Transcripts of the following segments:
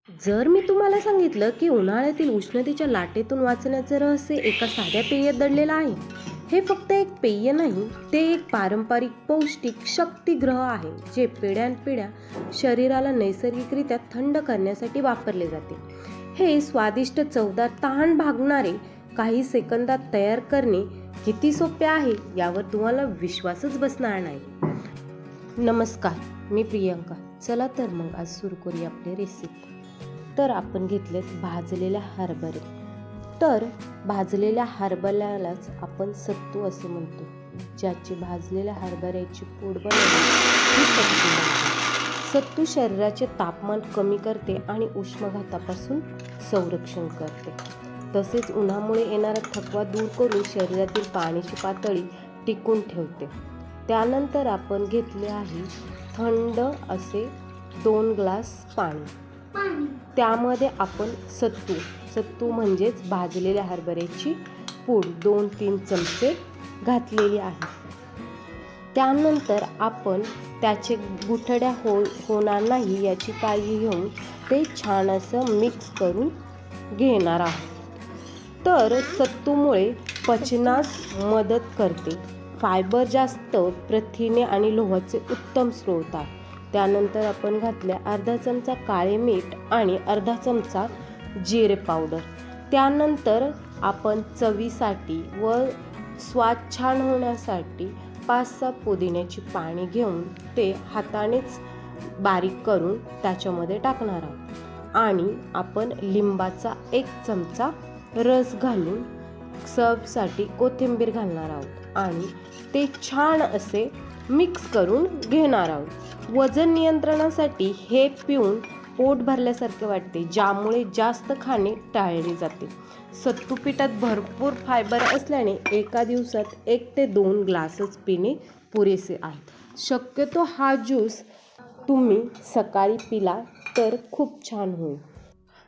जर मी तुम्हाला सांगितलं की उन्हाळ्यातील उष्णतेच्या लाटेतून वाचण्याचं रहस्य एका साध्या पेयात दडलेलं आहे. हे फक्त एक पेय नाही, ते एक पारंपरिक पौष्टिक शक्तिग्रह आहे जे पिढ्यानपिढ्या शरीराला नैसर्गिकरित्या थंड करण्यासाठी वापरले जाते. हे स्वादिष्ट चवदार तहान भागणारे काही सेकंदात तयार करणे किती सोपे आहे यावर तुम्हाला विश्वासच बसणार नाही. नमस्कार, मी प्रियंका. चला तर मग आज सुरू करूया आपली रेसिपी. तर आपण घेतलेत भाजलेल्या हरभरे. तर भाजलेल्या हरभऱ्यालाच आपण सत्तू असे म्हणतो. ज्याची भाजलेल्या हरभऱ्याची पूड बनवली ही सत्तू बनते. सत्तू शरीराचे तापमान कमी करते आणि उष्माघातापासून संरक्षण करते. तसेच उन्हामुळे येणारा थकवा दूर करून शरीरातील पाण्याची पातळी टिकून ठेवते. त्यानंतर आपण घेतले आहे थंड असे 2 ग्लास पाणी. त्यामध्ये आपण सत्तू म्हणजेच भाजलेल्या हरभऱ्याची पूड 2-3 चमचे घातलेली आहे. त्यानंतर आपण त्याचे गुठळ्या होणार नाही याची काळजी घेऊन ते छान असं मिक्स करून घेणार आहोत. तर सत्तूमुळे पचनास मदत करते. फायबर जास्त, प्रथिने आणि लोहाचे उत्तम स्रोत आहे. त्यानंतर आपण घातल्या अर्धा चमचा काळे मीठ आणि अर्धा चमचा जिरे पावडर. त्यानंतर आपण चवीसाठी व स्वाद छान होण्यासाठी 5-6 पुदिन्याची पाने घेऊन ते हातानेच बारीक करून त्याच्यामध्ये टाकणार आहोत. आणि आपण लिंबाचा 1 चमचा रस घालून सर्वसाठी कोथिंबीर घालणार आहोत आणि ते छान असे मिक्स करून घेणार आहोत. वजन नियंत्रणासाठी हे पिऊन पोट भरल्यासारखे वाटते, ज्यामुळे जास्त खाणे टाळले जाते. सत्तू पिठात भरपूर फायबर असल्याने एका दिवसात 1 ते 2 ग्लासच पिणे पुरेसे आहे. शक्यतो हा ज्यूस तुम्ही सकाळी पिला तर खूप छान होईल.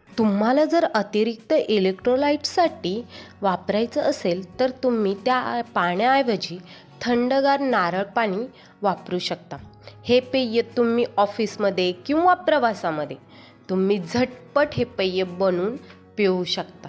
तुम्हाला जर अतिरिक्त इलेक्ट्रोलाइट्ससाठी वापरायचं असेल तर तुम्ही त्या पाण्याऐवजी थंडगार नारळ पाणी वापरू शकता. हे पेय तुम्ही ऑफिसमध्ये किंवा प्रवासामध्ये तुम्ही झटपट हे पेय बनवून पिऊ शकता.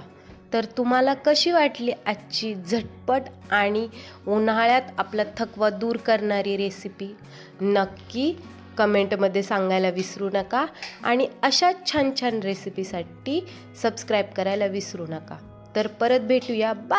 तर तुम्हाला कशी वाटली आजची झटपट आणि उन्हाळ्यात आपला थकवा दूर करणारी रेसिपी? नक्की कमेंटमध्ये सांगायला विसरू नका आणि अशा छान छान रेसिपीसाठी सबस्क्राईब करायला विसरू नका. तर परत भेटूया. बाय.